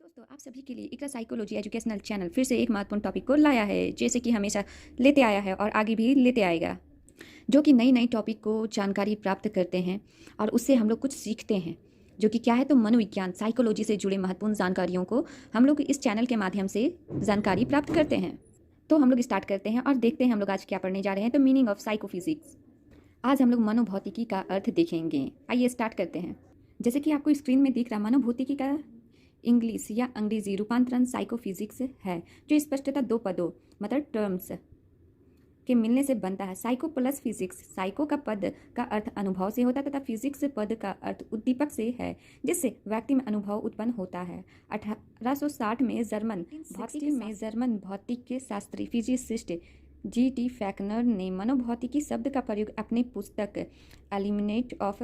दोस्तों, आप सभी के लिए इकरा साइकोलॉजी एजुकेशनल चैनल फिर से एक महत्वपूर्ण टॉपिक को लाया है, जैसे कि हमेशा लेते आया है और आगे भी लेते आएगा, जो कि नई नई टॉपिक को जानकारी प्राप्त करते हैं और उससे हम लोग कुछ सीखते हैं, जो कि क्या है तो मनोविज्ञान साइकोलॉजी से जुड़े महत्वपूर्ण जानकारियों को हम लोग इस चैनल के माध्यम से जानकारी प्राप्त करते हैं। तो हम लोग स्टार्ट करते हैं और देखते हैं हम लोग आज क्या पढ़ने जा रहे हैं। तो मीनिंग ऑफ साइकोफिजिक्स, आज हम लोग मनोभौतिकी का अर्थ देखेंगे। आइए स्टार्ट करते हैं। जैसे कि आपको स्क्रीन में दिख रहा, मनोभौतिकी का इंग्लिश या अंग्रेजी रूपांतरण साइकोफिजिक्स है, जो स्पष्टतः दो पदों मतलब टर्म्स के मिलने से बनता है। साइको प्लस फिजिक्स, साइको का पद का अर्थ अनुभव से होता है तथा फिजिक्स पद का अर्थ उद्दीपक से है, जिससे व्यक्ति में अनुभव उत्पन्न होता है। 1860 में जर्मन भौतिक के शास्त्री फिजिसिस्ट G.T. फैक्नर ने मनोभौतिकी शब्द का प्रयोग अपनी पुस्तक एलिमिनेट ऑफ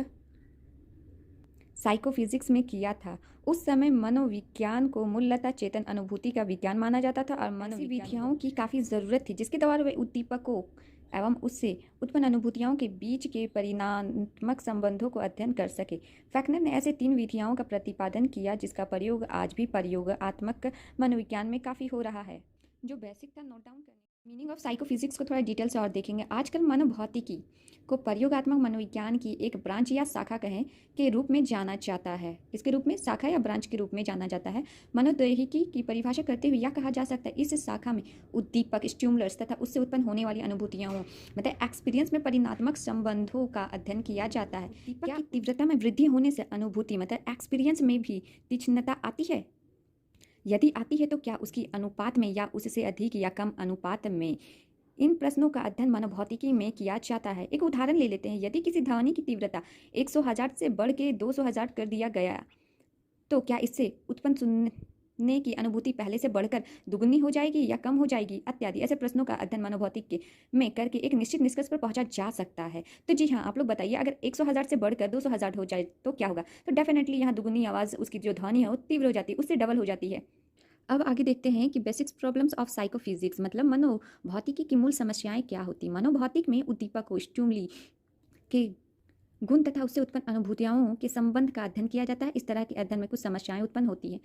साइकोफिजिक्स में किया था। उस समय मनोविज्ञान को मूलतः चेतन अनुभूति का विज्ञान माना जाता था और मनोविज्ञानों की काफ़ी ज़रूरत थी, जिसके द्वारा वे उद्दीपकों एवं उससे उत्पन्न अनुभूतियों के बीच के परिणामात्मक संबंधों को अध्ययन कर सके। फैक्नर ने ऐसे 3 विधियों का प्रतिपादन किया, जिसका प्रयोग आज भी प्रयोगात्मक मनोविज्ञान में काफ़ी हो रहा है। जो बेसिक था नोट डाउन करने। मीनिंग ऑफ साइकोफिजिक्स को थोड़ा डिटेल से और देखेंगे। आजकल मनोभौतिकी को प्रयोगात्मक मनोविज्ञान की एक ब्रांच या शाखा कहें के रूप में जाना जाता है। इसके रूप में शाखा या ब्रांच के रूप में जाना जाता है। मनोदैहिकी की परिभाषा करते हुए यह कहा जा सकता है, इस शाखा में उद्दीपक स्टिमुलस तथा उससे उत्पन्न होने वाली अनुभूतियों मतलब एक्सपीरियंस में परिणात्मक संबंधों का अध्ययन किया जाता है। उद्दीपक की तीव्रता में वृद्धि होने से अनुभूति मतलब एक्सपीरियंस में भी तीक्ष्णता आती है? यदि आती है तो क्या उसकी अनुपात में या उससे अधिक या कम अनुपात में? इन प्रश्नों का अध्ययन मनोभौतिकी में किया जाता है। एक उदाहरण ले लेते हैं। यदि किसी ध्वनि की तीव्रता 100,000 से बढ़ के 200,000 कर दिया गया, तो क्या इससे उत्पन्न सुनने की अनुभूति पहले से बढ़कर दुगुनी हो जाएगी या कम हो जाएगी इत्यादि। ऐसे प्रश्नों का अध्ययन मनोभौतिकी में करके एक निश्चित निष्कर्ष पर पहुंचा जा सकता है। तो जी हाँ, आप लोग बताइए, अगर 100,000 से बढ़कर 200,000 हो जाए तो क्या होगा? तो डेफिनेटली यहाँ दुगुनी आवाज़, उसकी जो ध्वनि है वो तीव्र हो जाती है, उससे डबल हो जाती है। अब आगे देखते हैं कि बेसिक्स प्रॉब्लम्स ऑफ साइकोफिजिक्स मतलब मनोभौतिकी की मूल समस्याएं क्या होती। मनोभौतिक में उद्दीपक को स्टिमुली के गुण तथा उससे उत्पन्न अनुभूतियों के संबंध का अध्ययन किया जाता है। इस तरह के अध्ययन में कुछ समस्याएं उत्पन्न होती हैं।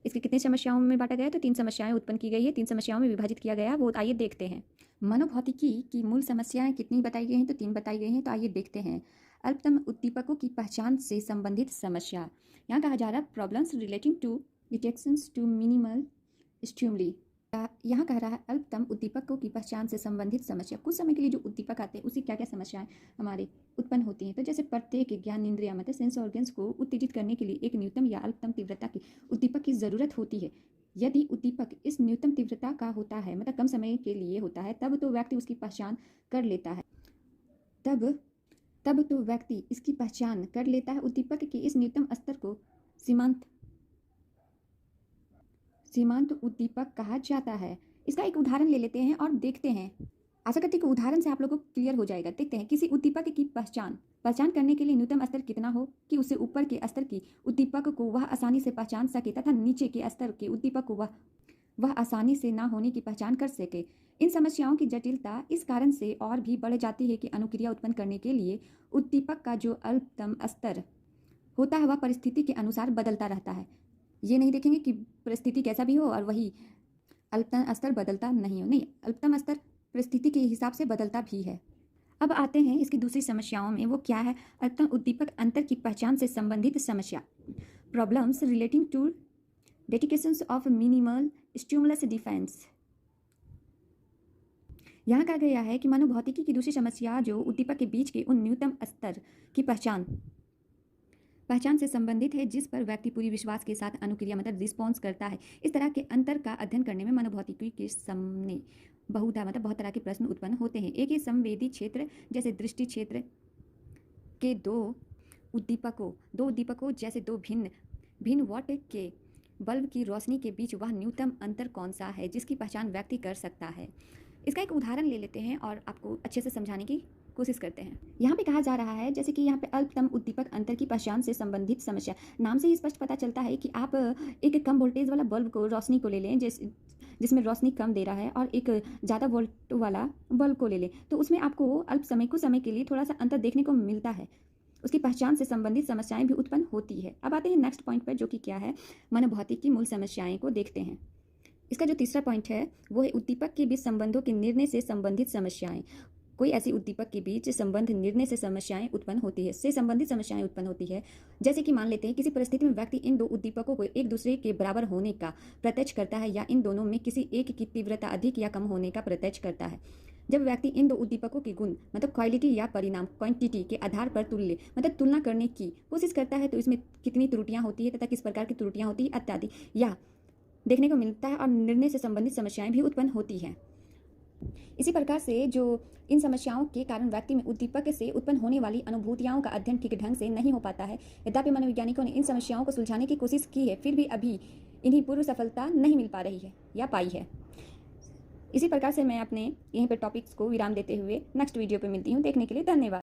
इसके कितनी समस्याओं में बांटा गया है? तो 3 समस्याएं उत्पन्न की गई है, 3 समस्याओं में विभाजित किया गया है। वो आइए देखते हैं। मनोभौतिकी की मूल समस्याएं कितनी बताई गई हैं? तो 3 बताई गई हैं। तो आइए देखते हैं। अल्पतम उद्दीपकों की पहचान से संबंधित समस्या। यहाँ कहा जा रहा है problems relating to detections to minimal stimuli. यहाँ कह रहा है अल्पतम उद्दीपकों की पहचान से संबंधित समस्या। कुछ समय के लिए जो उद्दीपक आते हैं उससे क्या क्या समस्याएं हमारे उत्पन्न होती हैं। तो जैसे प्रत्येक ज्ञान इंद्रिया मतलब सेंस ऑर्गन्स को उत्तेजित करने के लिए एक न्यूनतम या अल्पतम तीव्रता की उद्दीपक की जरूरत होती है। यदि उद्दीपक इस न्यूनतम तीव्रता का होता है मतलब कम समय के लिए होता है, तब तो व्यक्ति उसकी पहचान कर लेता है। तब तो व्यक्ति इसकी पहचान कर लेता है। उद्दीपक के इस न्यूनतम स्तर को सीमांत उद्दीपक कहा जाता है। इसका एक उदाहरण ले लेते हैं और देखते हैं। आशा करती हूँ कि उदाहरण से आप लोगों को क्लियर हो जाएगा। देखते हैं। किसी उद्दीपक की पहचान करने के लिए न्यूनतम स्तर कितना हो कि उससे ऊपर के स्तर की उद्दीपक को वह आसानी से पहचान सके तथा नीचे के स्तर के उद्दीपक को वह आसानी से ना होने की पहचान कर सके। इन समस्याओं की जटिलता इस कारण से और भी बढ़ जाती है कि अनुक्रिया उत्पन्न करने के लिए उद्दीपक का जो अल्पतम स्तर होता है वह परिस्थिति के अनुसार बदलता रहता है। ये नहीं देखेंगे कि परिस्थिति कैसा भी हो और वही अल्पतम स्तर बदलता नहीं हो। नहीं, अल्पतम स्तर परिस्थिति के हिसाब से बदलता भी है। अब आते हैं इसकी दूसरी समस्याओं में। वो क्या है? अल्पतम उद्दीपक अंतर की पहचान से संबंधित समस्या। Problems relating to dedications of minimal stimulus defence. यहाँ कहा गया है कि मनोभौतिकी की दूसरी समस्या जो उद्दीपक के बीच के उन न्यूनतम स्तर की पहचान से संबंधित है जिस पर व्यक्ति पूरी विश्वास के साथ अनुक्रिया मतलब रिस्पॉन्स करता है। इस तरह के अंतर का अध्ययन करने में मनोभौतिकी के सामने बहुधा मतलब बहुत तरह के प्रश्न उत्पन्न होते हैं। एक ही संवेदी क्षेत्र जैसे दृष्टि क्षेत्र के दो उद्दीपकों जैसे दो भिन्न वॉट के बल्ब की रोशनी के बीच वह न्यूनतम अंतर कौन सा है जिसकी पहचान व्यक्ति कर सकता है। इसका एक उदाहरण ले लेते हैं और आपको अच्छे से समझाने की कोशिश करते हैं। यहाँ पे कहा जा रहा है जैसे कि यहाँ पे अल्पतम उद्दीपक अंतर की पहचान से संबंधित समस्या। नाम से ही स्पष्ट पता चलता है कि आप एक कम वोल्टेज वाला बल्ब को रोशनी को ले लें जिसमें रोशनी कम दे रहा है और एक ज़्यादा वोल्ट वाला बल्ब को ले लें, तो उसमें आपको अल्प समय कुछ समय के लिए थोड़ा सा अंतर देखने को मिलता है। उसकी पहचान से संबंधित समस्याएं भी उत्पन्न होती है। अब आते हैं नेक्स्ट पॉइंट पर, जो कि क्या है, मनोभौतिक की मूल समस्याएं को देखते हैं। इसका जो तीसरा पॉइंट है वो है उद्दीपक के बीच संबंधों के निर्णय से संबंधित समस्याएं। कोई ऐसी उद्दीपक के बीच संबंध निर्णय से समस्याएं उत्पन्न होती है, से संबंधित समस्याएं उत्पन्न होती है। जैसे कि मान लेते हैं किसी परिस्थिति में व्यक्ति इन दो उद्दीपकों को एक दूसरे के बराबर होने का प्रत्यक्ष करता है या इन दोनों में किसी एक की तीव्रता अधिक या कम होने का प्रत्यक्ष करता है। जब व्यक्ति इन दो उद्दीपकों के गुण मतलब क्वालिटी या परिणाम क्वांटिटी के आधार पर तुलना करने की कोशिश करता है तो इसमें कितनी त्रुटियां होती है तथा किस प्रकार की त्रुटियां होती है इत्यादि या देखने को मिलता है और निर्णय से संबंधित समस्याएं भी उत्पन्न होती हैं। इसी प्रकार से जो इन समस्याओं के कारण व्यक्ति में उद्दीपक से उत्पन्न होने वाली अनुभूतियों का अध्ययन ठीक ढंग से नहीं हो पाता है। यद्यपि मनोवैज्ञानिकों ने इन समस्याओं को सुलझाने की कोशिश की है, फिर भी अभी इन्हीं पूर्ण सफलता नहीं मिल पा रही है या पाई है। इसी प्रकार से मैं अपने यहीं पर टॉपिक्स को विराम देते हुए नेक्स्ट वीडियो पर मिलती हूँ। देखने के लिए धन्यवाद।